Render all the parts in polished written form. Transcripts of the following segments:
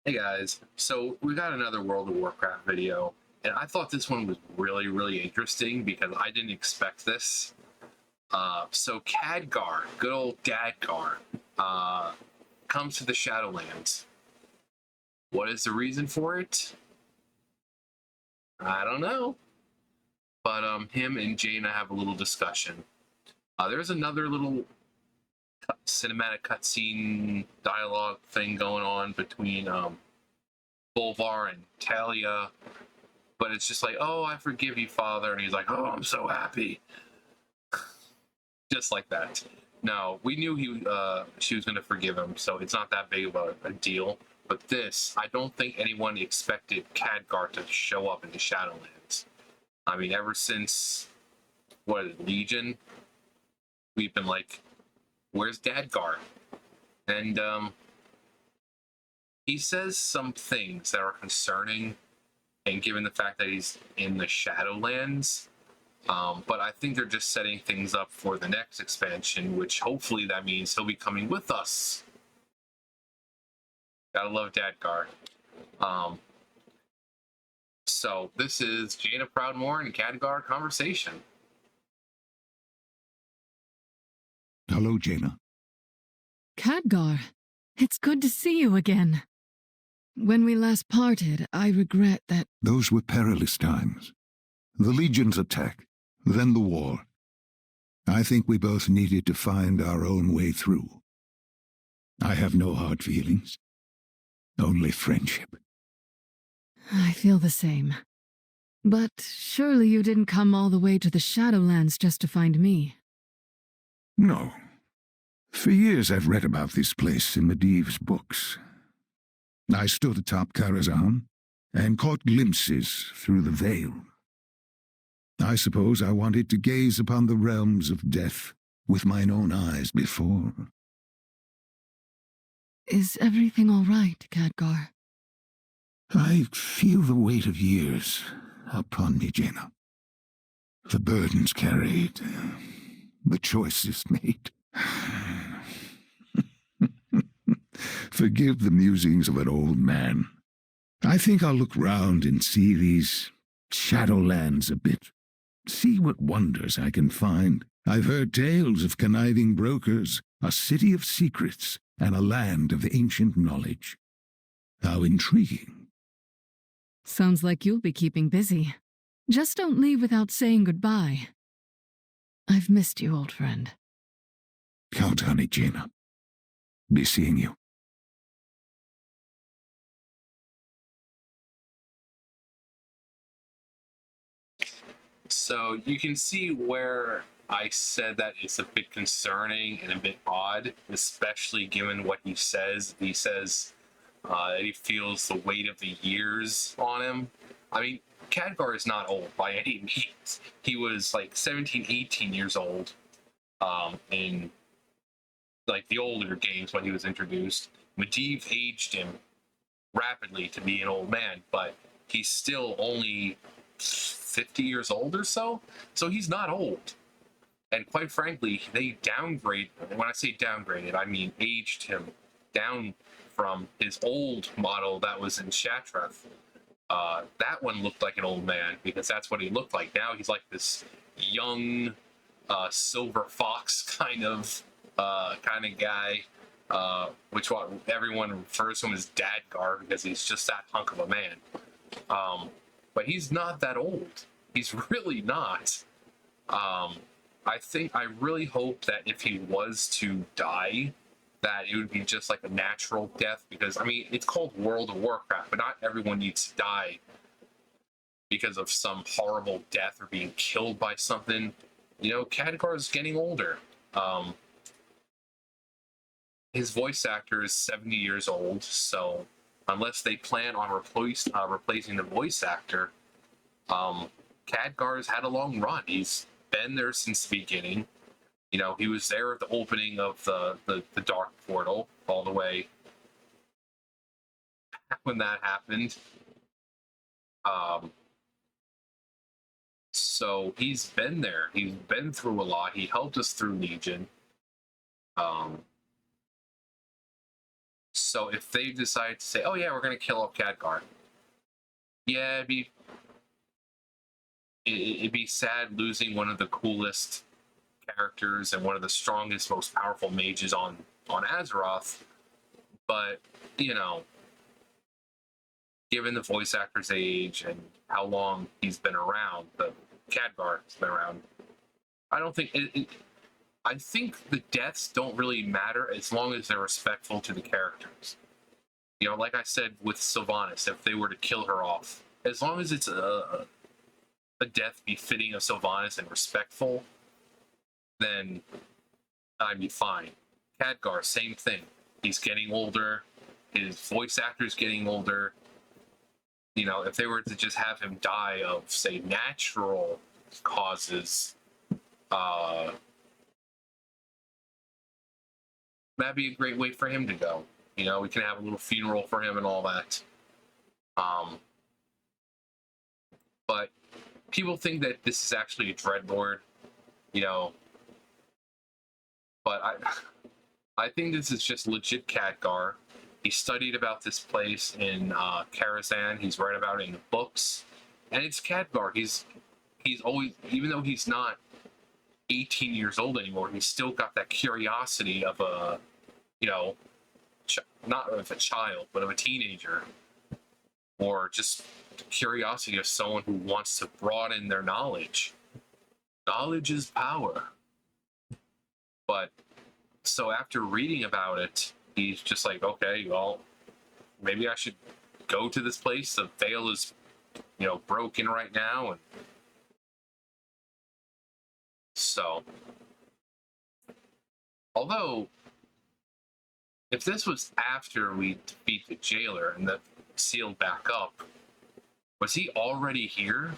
Hey guys, so we got another World of Warcraft video, and I thought this one was really interesting because I didn't expect this. So Khadgar, good old Dadgar, uh, comes to the Shadowlands. What is the reason for it? I don't know, but him and Jaina have a little discussion. There's another little cinematic cutscene dialogue thing going on between Bolvar and Talia, but it's just like, oh, I forgive you, Father. And he's like, oh, I'm so happy. Just like that. No, we knew she was going to forgive him, so it's not that big of a deal. But this, I don't think anyone expected Khadgar to show up in the Shadowlands. I mean, ever since, what is it, Legion, we've been like, where's Khadgar? And he says some things that are concerning, and given the fact that he's in the Shadowlands, but I think they're just setting things up for the next expansion, which hopefully that means he'll be coming with us. Gotta love Dadgar. So this is Jaina Proudmoore and Khadgar conversation. Hello, Jaina. Khadgar, it's good to see you again. When we last parted, I regret that... Those were perilous times. The Legion's attack, then the war. I think we both needed to find our own way through. I have no hard feelings. Only friendship. I feel the same. But surely you didn't come all the way to the Shadowlands just to find me. No. For years I've read about this place in Medivh's books. I stood atop Karazhan and caught glimpses through the veil. I suppose I wanted to gaze upon the realms of death with mine own eyes before. Is everything all right, Khadgar? I feel the weight of years upon me, Jaina. The burdens carried, the choices made. Forgive the musings of an old man. I think I'll look round and see these Shadowlands a bit. See what wonders I can find. I've heard tales of conniving brokers, a city of secrets, and a land of ancient knowledge. How intriguing. Sounds like you'll be keeping busy. Just don't leave without saying goodbye. I've missed you, old friend. Count on it, Jaina. Be seeing you. So you can see where I said that it's a bit concerning and a bit odd, especially given what he says. He says that he feels the weight of the years on him. I mean, Khadgar is not old by any means. He was like 17, 18 years old in like the older games when he was introduced. Medivh aged him rapidly to be an old man, but he's still only 50 years old or so. So he's not old. And quite frankly, they downgrade. When I say downgraded, I mean aged him down from his old model that was in Shatrath. That one looked like an old man because that's what he looked like. Now he's like this young silver fox kind of guy, which what everyone refers to him as Dadgar because he's just that hunk of a man. But he's not that old. He's really not. I really hope that if he was to die, that it would be just like a natural death, because I mean it's called World of Warcraft, but not everyone needs to die because of some horrible death or being killed by something. You know, Khadgar is getting older. His voice actor is 70 years old, so unless they plan on replacing the voice actor, Khadgar's had a long run. He's been there since the beginning. You know, he was there at the opening of the Dark Portal all the way when that happened. So he's been there. He's been through a lot. He helped us through Legion. So if they decide to say, "Oh yeah, we're gonna kill off Khadgar," yeah, it'd be sad losing one of the coolest characters and one of the strongest, most powerful mages on Azeroth. But you know, given the voice actor's age and how long he's been around, the Khadgar's been around, I don't think I think the deaths don't really matter as long as they're respectful to the characters. You know, like I said with Sylvanas, if they were to kill her off, as long as it's a death befitting of Sylvanas and respectful, then I'd be fine. Khadgar, same thing. He's getting older. His voice actor's getting older. You know, if they were to just have him die of, say, natural causes, that'd be a great way for him to go. You know, we can have a little funeral for him and all that. But people think that this is actually a Dreadlord, you know. But I think this is just legit Khadgar. He studied about this place in Karazhan. He's read about it in the books, and it's Khadgar. He's always, even though he's not 18 years old anymore, he's still got that curiosity of a, you know, not of a child, but of a teenager, or just the curiosity of someone who wants to broaden their knowledge. Knowledge is power. But so after reading about it, he's just like, okay, well, maybe I should go to this place. The veil is, you know, broken right now, and so, although, if this was after we defeat the jailer and the sealed back up, was he already here?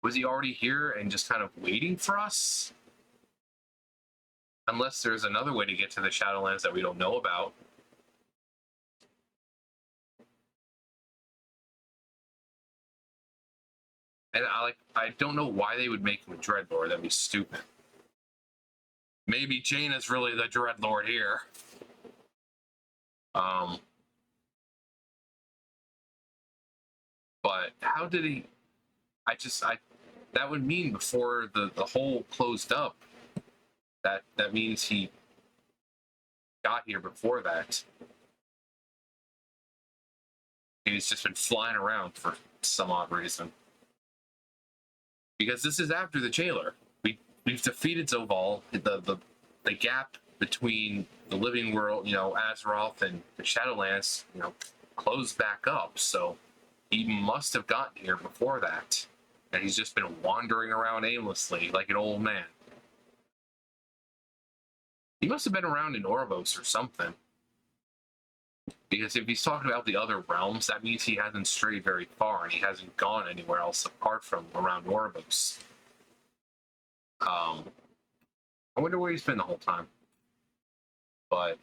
Was he already here and just kind of waiting for us? Unless there's another way to get to the Shadowlands that we don't know about. And I don't know why they would make him a Dreadlord. That'd be stupid. Maybe Jaina's really the Dreadlord here. But how did he? That would mean before the hole closed up. That means he got here before that. He's just been flying around for some odd reason. Because this is after the jailer. We've defeated Zoval. The gap between the living world, you know, Azeroth, and the Shadowlands, you know, closed back up. So he must have gotten here before that. And he's just been wandering around aimlessly like an old man. He must have been around in Oribos or something. Because if he's talking about the other realms, that means he hasn't strayed very far and he hasn't gone anywhere else apart from around Oribos. I wonder where he's been the whole time. But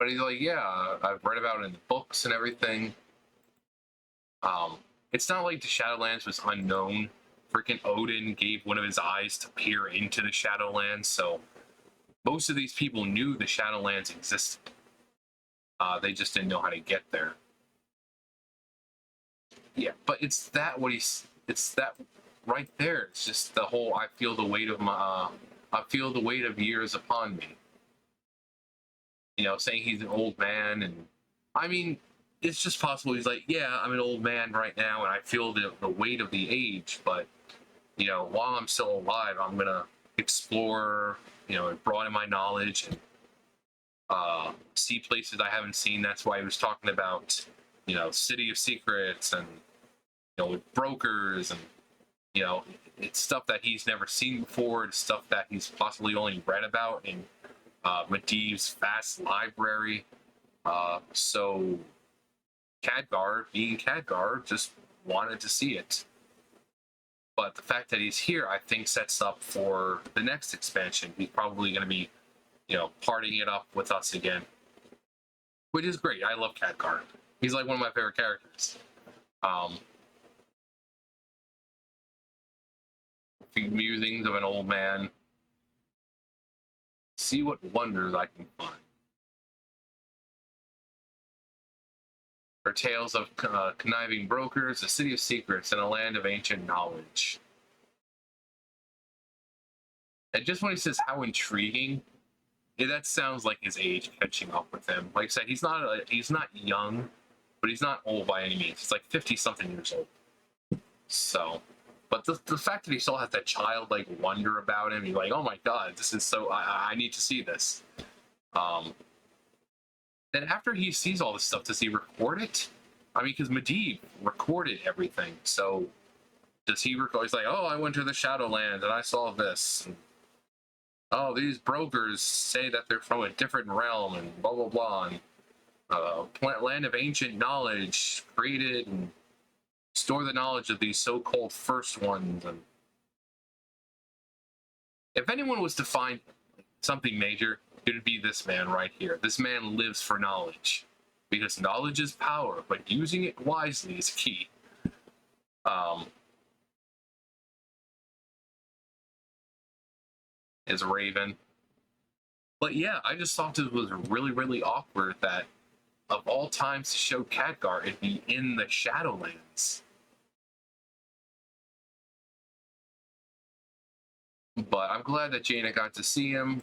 he's like, yeah, I've read about it in the books and everything. It's not like the Shadowlands was unknown. Freaking Odin gave one of his eyes to peer into the Shadowlands, so most of these people knew the Shadowlands existed. They just didn't know how to get there. Yeah, but it's that right there. It's just the whole I feel the weight of years upon me. You know, saying he's an old man, and I mean, it's just possible he's like, yeah, I'm an old man right now, and I feel the weight of the age, but you know, while I'm still alive, I'm gonna explore, you know, and broaden my knowledge and see places I haven't seen. That's why he was talking about, you know, City of Secrets and, you know, with brokers, and you know, it's stuff that he's never seen before. It's stuff that he's possibly only read about in Medivh's vast library. So Khadgar, being Khadgar, just wanted to see it. But the fact that he's here, I think, sets up for the next expansion. He's probably going to be, you know, partying it up with us again. Which is great. I love Khadgar. He's like one of my favorite characters. The musings of an old man. See what wonders I can find. For tales of conniving brokers, a city of secrets, and a land of ancient knowledge. And just when he says how intriguing, that sounds like his age catching up with him. Like I said, he's not young, but he's not old by any means. He's like 50-something years old. So, but the fact that he still has that childlike wonder about him, he's like, oh my god, this is so, I need to see this. Then after he sees all this stuff, does he record it? I mean, because Medivh recorded everything, so does he record? He's like, oh, I went to the Shadowlands and I saw this. And, oh, these brokers say that they're from a different realm and blah, blah, blah. And land of ancient knowledge created and store the knowledge of these so-called first ones. And if anyone was to find something major, it would be this man right here. This man lives for knowledge, because knowledge is power, but using it wisely is key. Is Raven. But yeah, I just thought it was really, really awkward that of all times to show Khadgar, it'd be in the Shadowlands. But I'm glad that Jaina got to see him.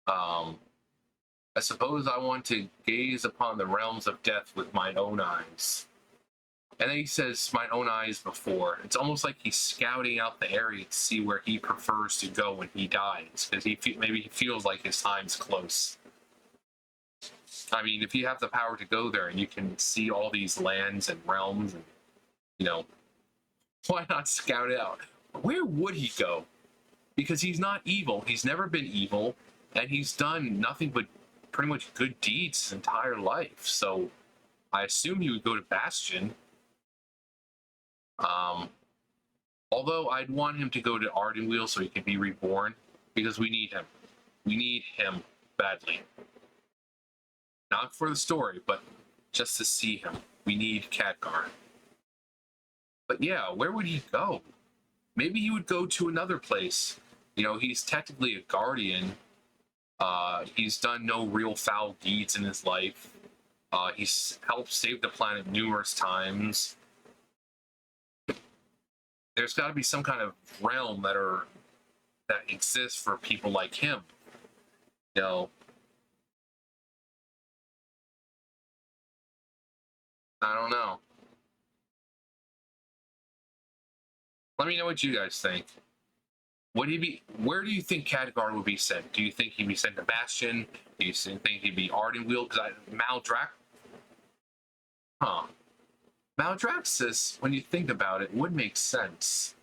I suppose I want to gaze upon the realms of death with mine own eyes. And then he says, mine own eyes before. It's almost like he's scouting out the area to see where he prefers to go when he dies. Because maybe he feels like his time's close. I mean, if you have the power to go there and you can see all these lands and realms, and, you know, why not scout it out? Where would he go? Because he's not evil. He's never been evil. And he's done nothing but pretty much good deeds his entire life. So I assume he would go to Bastion. Although I'd want him to go to Ardenweald so he can be reborn, because we need him. We need him badly. Not for the story, but just to see him. We need Khadgar. But yeah, where would he go? Maybe he would go to another place. You know, he's technically a guardian. He's done no real foul deeds in his life. He's helped save the planet numerous times. There's got to be some kind of realm that exists for people like him. You know, I don't know. Let me know what you guys think. Would he be? Where do you think Khadgar would be sent? Do you think he'd be sent to Bastion? Do you think he'd be Ardenweald? Because Maldrax. Huh. Maldraxxus, when you think about it, would make sense.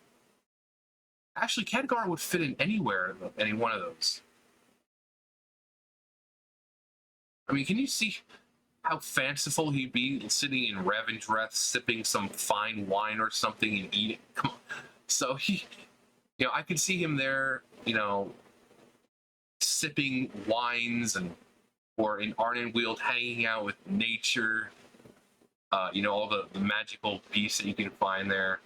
Actually, Khadgar would fit in anywhere, any one of those. I mean, can you see how fanciful he'd be sitting in Revendreth, sipping some fine wine or something and eating? Come on. So he, you know, I could see him there, you know, sipping wines, and or in Ardenweald hanging out with nature. You know, all the magical beasts that you can find there,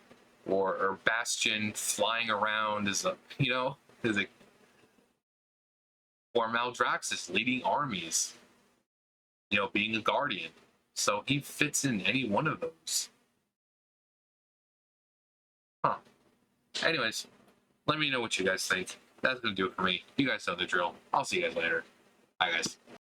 or Bastion flying around as a, you know, as a, or Maldraxxus leading armies, you know, being a guardian. So he fits in any one of those. Huh. Anyways, let me know what you guys think. That's gonna do it for me. You guys know the drill. I'll see you guys later. Bye, guys.